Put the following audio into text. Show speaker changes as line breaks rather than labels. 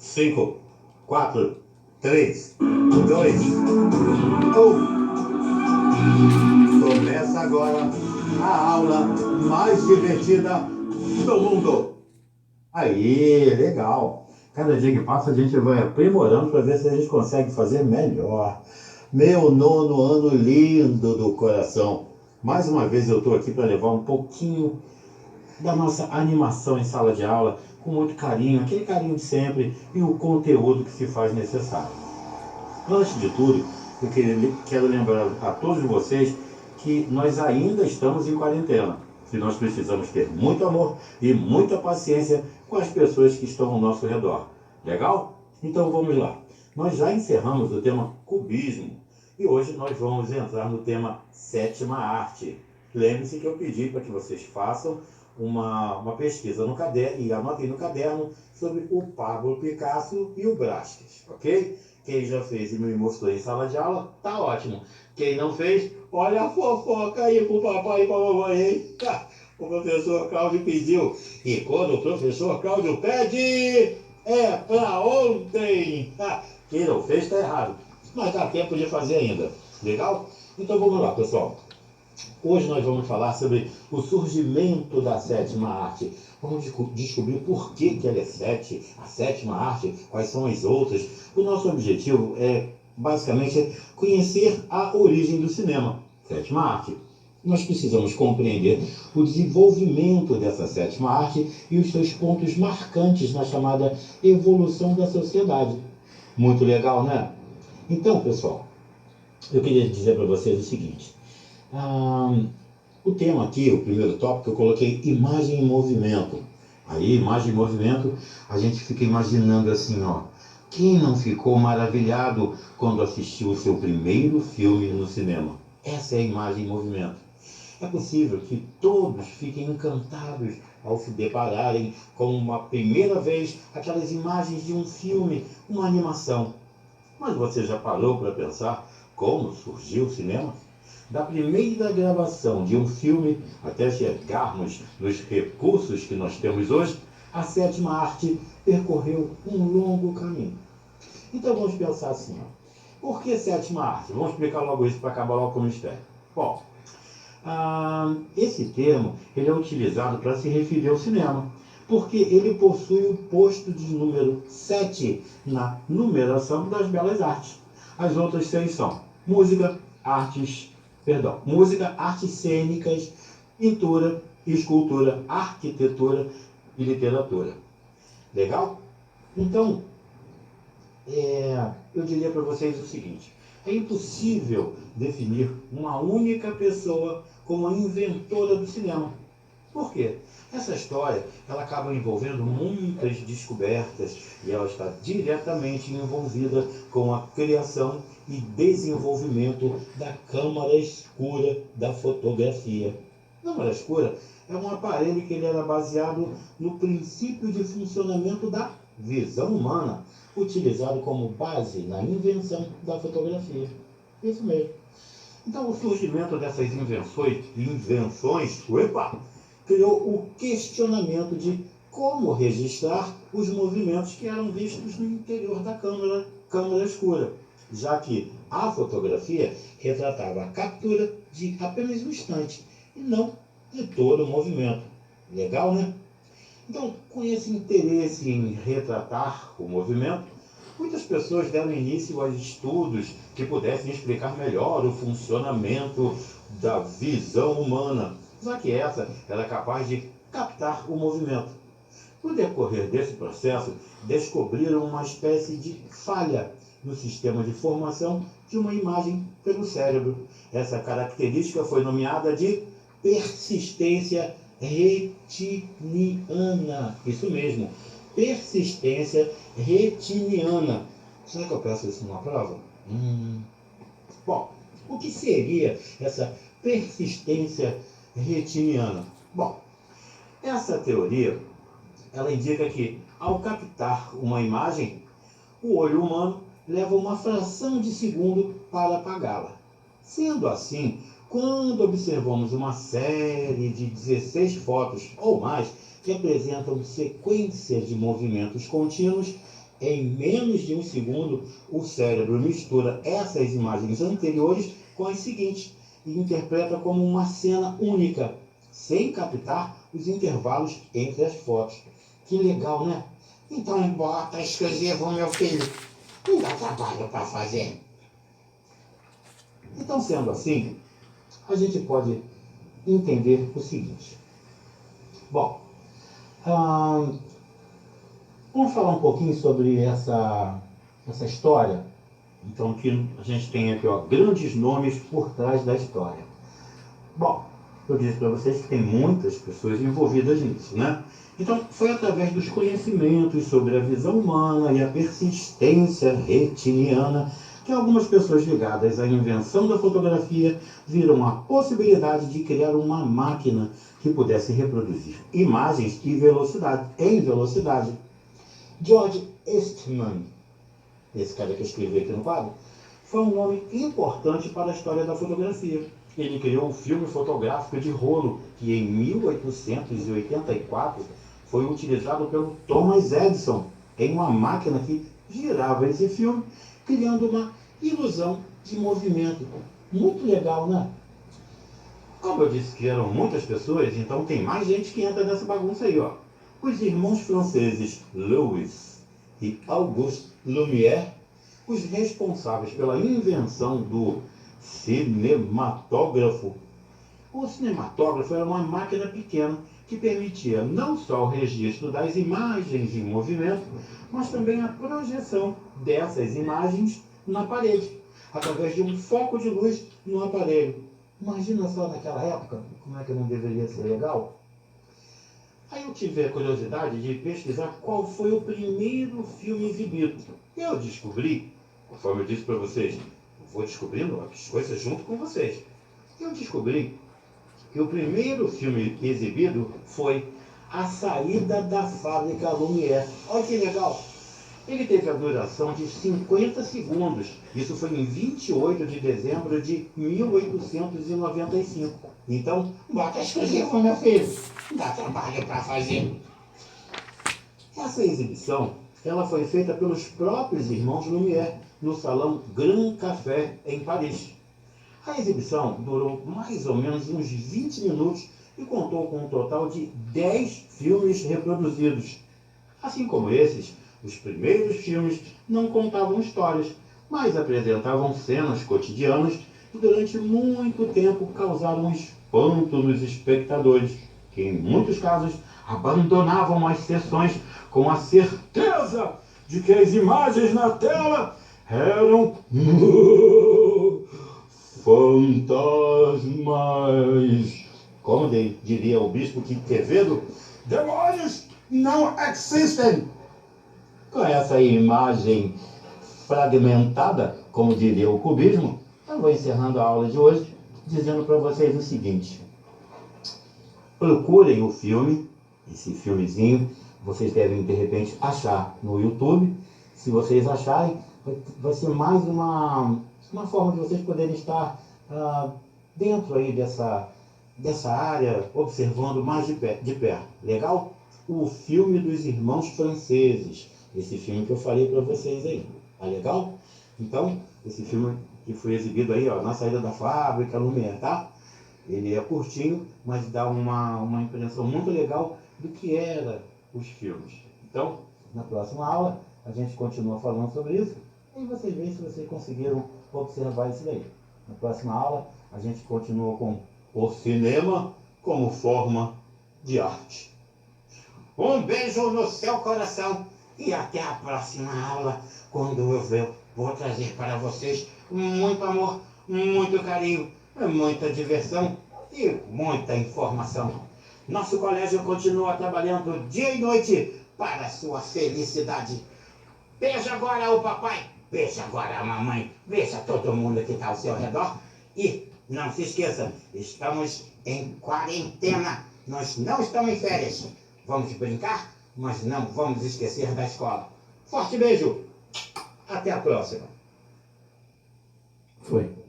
5, 4, 3, 2, 1. Começa agora a aula mais divertida do mundo. Aí, legal. Cada dia que passa a gente vai aprimorando para ver se a gente consegue fazer melhor. Meu nono ano lindo do coração. Mais uma vez eu estou aqui para levar um pouquinho da nossa animação em sala de aula com muito carinho, aquele carinho de sempre e o conteúdo que se faz necessário. Antes de tudo, eu quero lembrar a todos vocês que nós ainda estamos em quarentena. E nós precisamos ter muito amor e muita paciência com as pessoas que estão ao nosso redor. Legal? Então vamos lá. Nós já encerramos o tema cubismo e hoje nós vamos entrar no tema sétima arte. Lembre-se que eu pedi para que vocês façam uma pesquisa no caderno e anotem no caderno sobre o Pablo Picasso e o Brasques, ok? Quem já fez e me mostrou em sala de aula, tá ótimo. Quem não fez, olha a fofoca aí pro papai e pra mamãe, hein? O professor Cláudio pediu. E quando o professor Cláudio pede, é pra ontem. Quem não fez tá errado. Mas dá tempo de fazer ainda. Legal? Então vamos lá, pessoal. Hoje nós vamos falar sobre o surgimento da sétima arte. Vamos descobrir por que ela é a sétima arte, quais são as outras. O nosso objetivo é, basicamente, conhecer a origem do cinema, sétima arte. Nós precisamos compreender o desenvolvimento dessa sétima arte e os seus pontos marcantes na chamada evolução da sociedade. Muito legal, né? Então, pessoal, eu queria dizer para vocês o seguinte. O tema aqui, o primeiro tópico, eu coloquei imagem em movimento. Aí, imagem em movimento, a gente fica imaginando assim, ó. Quem não ficou maravilhado quando assistiu o seu primeiro filme no cinema? Essa é a imagem em movimento. É possível que todos fiquem encantados ao se depararem com uma primeira vez aquelas imagens de um filme, uma animação. Mas você já parou para pensar como surgiu o cinema? Da primeira gravação de um filme até chegarmos nos recursos que nós temos hoje, a sétima arte percorreu um longo caminho. Então vamos pensar assim, ó. Por que sétima arte? Vamos explicar logo isso para acabar logo com o mistério. Bom, esse termo ele é utilizado para se referir ao cinema, porque ele possui o posto de número 7 na numeração das belas artes. As outras 6 são música, artes cênicas, pintura, escultura, arquitetura e literatura. Legal? Então, eu diria para vocês o seguinte: é impossível definir uma única pessoa como a inventora do cinema. Por quê? Essa história ela acaba envolvendo muitas descobertas e ela está diretamente envolvida com a criação e desenvolvimento da câmara escura da fotografia. A câmara escura é um aparelho que ele era baseado no princípio de funcionamento da visão humana, utilizado como base na invenção da fotografia. Isso mesmo. Então, o surgimento dessas invenções, criou o questionamento de como registrar os movimentos que eram vistos no interior da câmara escura, já que a fotografia retratava a captura de apenas um instante e não de todo o movimento. Legal, né? Então, com esse interesse em retratar o movimento, muitas pessoas deram início a estudos que pudessem explicar melhor o funcionamento da visão humana, já que essa era capaz de captar o movimento. No decorrer desse processo, descobriram uma espécie de falha no sistema de formação de uma imagem pelo cérebro. Essa característica foi nomeada de persistência retiniana. Isso mesmo, persistência retiniana. Será que eu peço isso numa prova? Bom, o que seria essa persistência retiniana? Bom, essa teoria, ela indica que, ao captar uma imagem, o olho humano leva uma fração de segundo para apagá-la. Sendo assim, quando observamos uma série de 16 fotos ou mais que apresentam sequências de movimentos contínuos, Em menos de um segundo, o cérebro mistura essas imagens anteriores com as seguintes e interpreta como uma cena única, sem captar os intervalos entre as fotos. Que legal, né? Então bota exclusivo, meu filho. Não dá trabalho para fazer. Então, sendo assim, a gente pode entender o seguinte. Bom, vamos falar um pouquinho sobre essa história. Então, que a gente tem aqui, ó, grandes nomes por trás da história. Bom, eu disse para vocês que tem muitas pessoas envolvidas nisso, né? Então, foi através dos conhecimentos sobre a visão humana e a persistência retiniana que algumas pessoas ligadas à invenção da fotografia viram a possibilidade de criar uma máquina que pudesse reproduzir imagens em velocidade. George Eastman, esse cara que eu escrevi aqui no quadro, foi um nome importante para a história da fotografia. Ele criou um filme fotográfico de rolo que em 1884 foi utilizado pelo Thomas Edison em uma máquina que girava esse filme, criando uma ilusão de movimento. Muito legal, né? Como eu disse que eram muitas pessoas, então tem mais gente que entra nessa bagunça aí, ó. Os irmãos franceses Louis e Auguste Lumière, os responsáveis pela invenção do cinematógrafo. O cinematógrafo era uma máquina pequena que permitia não só o registro das imagens em movimento, mas também a projeção dessas imagens na parede, através de um foco de luz no aparelho. Imagina só naquela época, como é que não deveria ser legal? Aí eu tive a curiosidade de pesquisar qual foi o primeiro filme exibido. Eu descobri, conforme eu disse para vocês, vou descobrindo as coisas junto com vocês. Eu descobri que o primeiro filme exibido foi A Saída da Fábrica Lumière. Olha que legal! Ele teve a duração de 50 segundos. Isso foi em 28 de dezembro de 1895. Então, bota exclusivo, meu filho. Dá trabalho para fazer. Essa exibição, ela foi feita pelos próprios irmãos Lumière no Salão Grand Café, em Paris. A exibição durou mais ou menos uns 20 minutos e contou com um total de 10 filmes reproduzidos. Assim como esses, os primeiros filmes não contavam histórias, mas apresentavam cenas cotidianas que durante muito tempo causaram espanto nos espectadores, que em muitos casos abandonavam as sessões com a certeza de que as imagens na tela eram fantasmas. Como diria o bispo Quevedo, demônios não existem. Com essa imagem fragmentada, como diria o cubismo, eu vou encerrando a aula de hoje dizendo para vocês o seguinte: procurem o filme, esse filmezinho, vocês devem de repente achar no YouTube. Se vocês acharem, vai ser mais uma forma de vocês poderem estar dentro aí dessa área, observando mais de perto. Legal? O filme dos irmãos franceses. Esse filme que eu falei para vocês aí. Tá legal? Então, esse filme que foi exibido aí, ó, na saída da fábrica, Lumière, tá? Ele é curtinho, mas dá uma impressão muito legal do que eram os filmes. Então, na próxima aula, a gente continua falando sobre isso e vocês veem se vocês conseguiram observar isso daí. Na próxima aula, a gente continua com o cinema como forma de arte. Um beijo no seu coração e até a próxima aula, quando eu vou trazer para vocês muito amor, muito carinho, muita diversão e muita informação. Nosso colégio continua trabalhando dia e noite para a sua felicidade. Beija agora o papai, beija agora a mamãe, beija todo mundo que está ao seu redor. E não se esqueça, estamos em quarentena, nós não estamos em férias. Vamos brincar, mas não vamos esquecer da escola. Forte beijo, até a próxima. Foi.